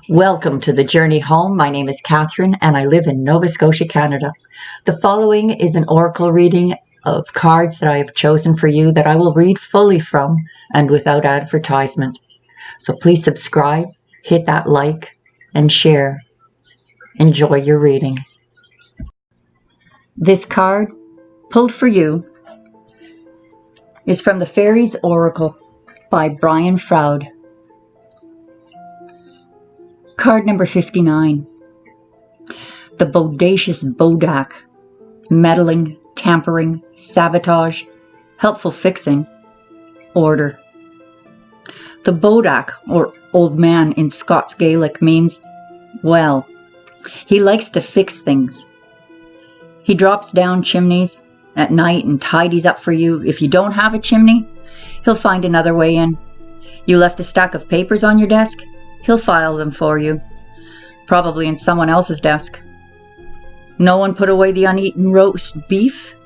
Welcome to the journey home. My name is Catherine and I live in Nova Scotia, Canada. The following is an oracle reading of cards that I have chosen for you that I will read fully from and without advertisement. So please subscribe, hit that like, and share. Enjoy your reading. This card, pulled for you, is from the Fairies Oracle by Brian Froud. Card number 59. The bodacious BODACK. Meddling, tampering, sabotage, helpful fixing, order. The BODACK, or old man in Scots Gaelic, means, well, he likes to fix things. He drops down chimneys at night and tidies up for you. If you don't have a chimney, he'll find another way in. You left a stack of papers on your desk? He'll file them for you, probably in someone else's desk. No one put away the uneaten roast beef?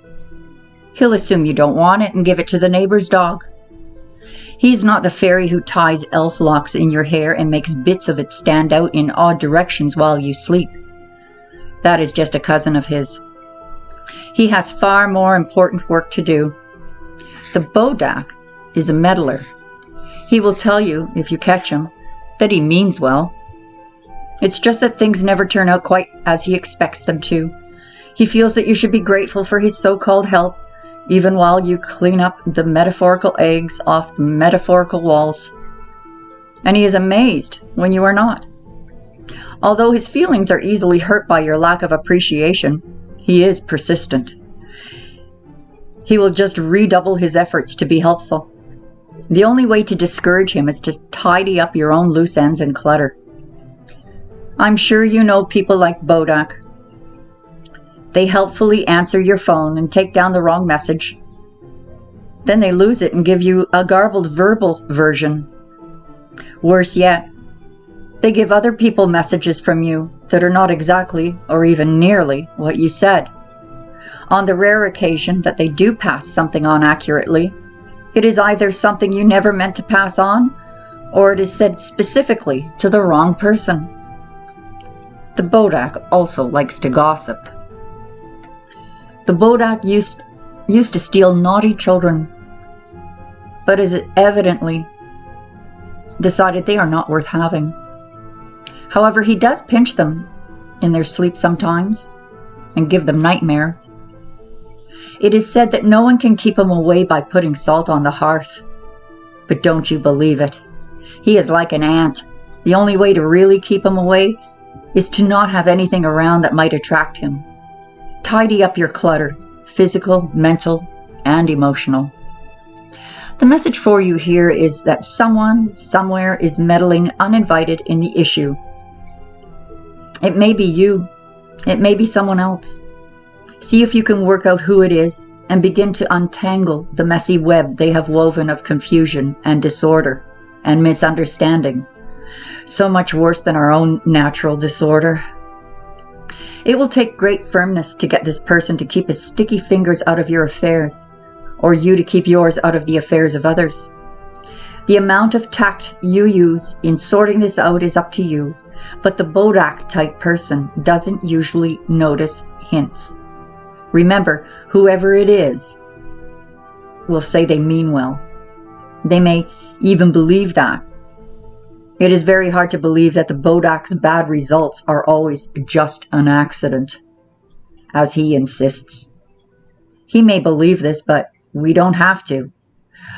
He'll assume you don't want it and give it to the neighbor's dog. He's not the fairy who ties elf locks in your hair and makes bits of it stand out in odd directions while you sleep. That is just a cousin of his. He has far more important work to do. The BODACK is a meddler. He will tell you, if you catch him, that he means well. It's just that things never turn out quite as he expects them to. He feels that you should be grateful for his so-called help, even while you clean up the metaphorical eggs off the metaphorical walls. And he is amazed when you are not. Although his feelings are easily hurt by your lack of appreciation, he is persistent. He will just redouble his efforts to be helpful. The only way to discourage him is to tidy up your own loose ends and clutter. I'm sure you know people like BODACK. They helpfully answer your phone and take down the wrong message. Then they lose it and give you a garbled verbal version. Worse yet, they give other people messages from you that are not exactly or even nearly what you said. On the rare occasion that they do pass something on accurately, it is either something you never meant to pass on, or it is said specifically to the wrong person. The BODACK also likes to gossip. The BODACK used to steal naughty children, but has evidently decided they are not worth having. However, he does pinch them in their sleep sometimes and give them nightmares. It is said that no one can keep him away by putting salt on the hearth. But don't you believe it. He is like an ant. The only way to really keep him away is to not have anything around that might attract him. Tidy up your clutter, physical, mental, and emotional. The message for you here is that someone, somewhere is meddling uninvited in the issue. It may be you. It may be someone else. See if you can work out who it is and begin to untangle the messy web they have woven of confusion and disorder and misunderstanding. So much worse than our own natural disorder. It will take great firmness to get this person to keep his sticky fingers out of your affairs, or you to keep yours out of the affairs of others. The amount of tact you use in sorting this out is up to you, but the BODACK type person doesn't usually notice hints. Remember, whoever it is will say they mean well. They may even believe that. It is very hard to believe that the BODACK's bad results are always just an accident, as he insists. He may believe this, but we don't have to.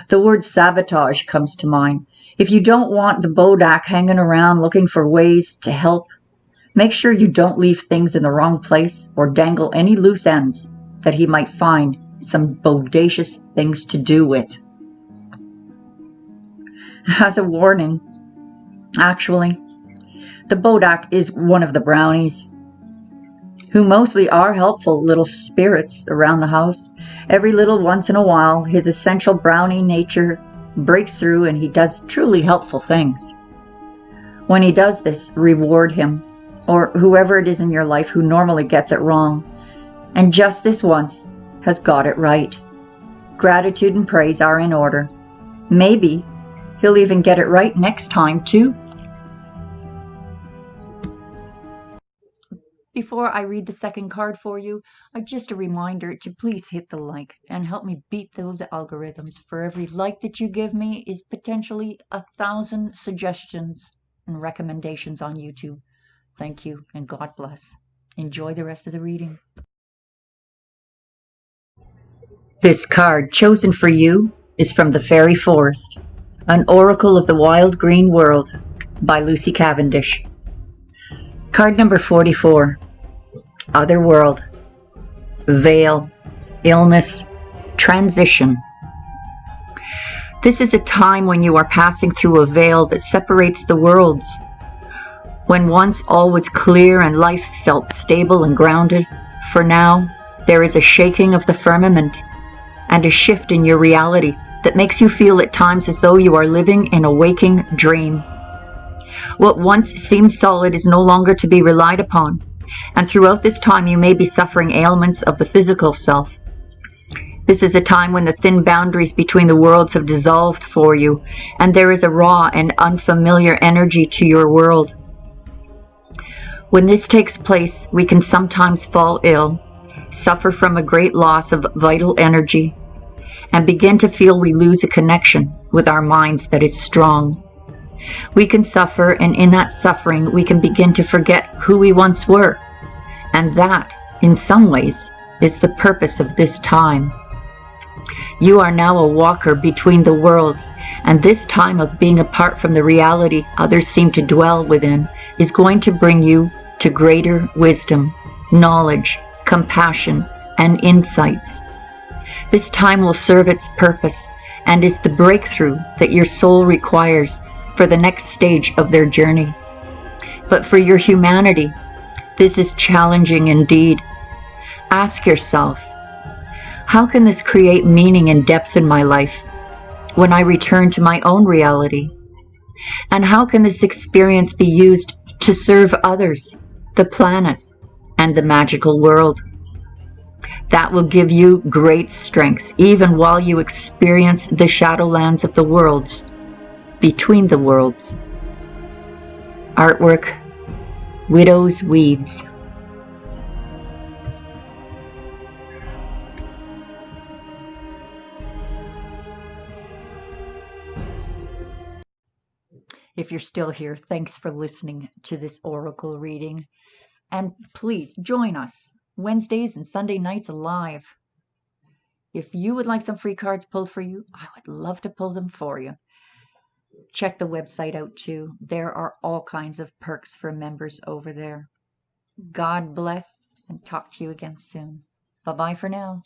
The word sabotage comes to mind. If you don't want the BODACK hanging around looking for ways to help, make sure you don't leave things in the wrong place or dangle any loose ends that he might find some bodacious things to do with. As a warning, actually, the BODACK is one of the brownies, who mostly are helpful little spirits around the house. Every little once in a while, his essential brownie nature breaks through and he does truly helpful things. When he does this, reward him, or whoever it is in your life who normally gets it wrong, and just this once has got it right. Gratitude and praise are in order. Maybe he'll even get it right next time too. Before I read the second card for you, just a reminder to please hit the like and help me beat those algorithms. For every like that you give me is potentially 1,000 suggestions and recommendations on YouTube. Thank you and God bless. Enjoy the rest of the reading. This card chosen for you is from the Fairy Forest, an Oracle of the Wild Green World by Lucy Cavendish. Card number 44. Otherworld. Veil. Illness. Transition. This is a time when you are passing through a veil that separates the worlds. When once all was clear and life felt stable and grounded, for now there is a shaking of the firmament and a shift in your reality that makes you feel at times as though you are living in a waking dream. What once seemed solid is no longer to be relied upon, and throughout this time you may be suffering ailments of the physical self. This is a time when the thin boundaries between the worlds have dissolved for you, and there is a raw and unfamiliar energy to your world. When this takes place, we can sometimes fall ill, suffer from a great loss of vital energy, and begin to feel we lose a connection with our minds that is strong. We can suffer, and in that suffering we can begin to forget who we once were, and that, in some ways, is the purpose of this time. You are now a walker between the worlds, and this time of being apart from the reality others seem to dwell within is going to bring you to greater wisdom, knowledge, compassion, and insights. This time will serve its purpose and is the breakthrough that your soul requires for the next stage of their journey. But for your humanity, this is challenging indeed. Ask yourself, how can this create meaning and depth in my life when I return to my own reality? And how can this experience be used to serve others, the planet, and the magical world? That will give you great strength, even while you experience the shadowlands of the worlds, between the worlds. Artwork, Widow's Weeds. If you're still here, thanks for listening to this oracle reading. And please join us Wednesdays and Sunday nights live. If you would like some free cards pulled for you, I would love to pull them for you. Check the website out too. There are all kinds of perks for members over there. God bless, and talk to you again soon. Bye-bye for now.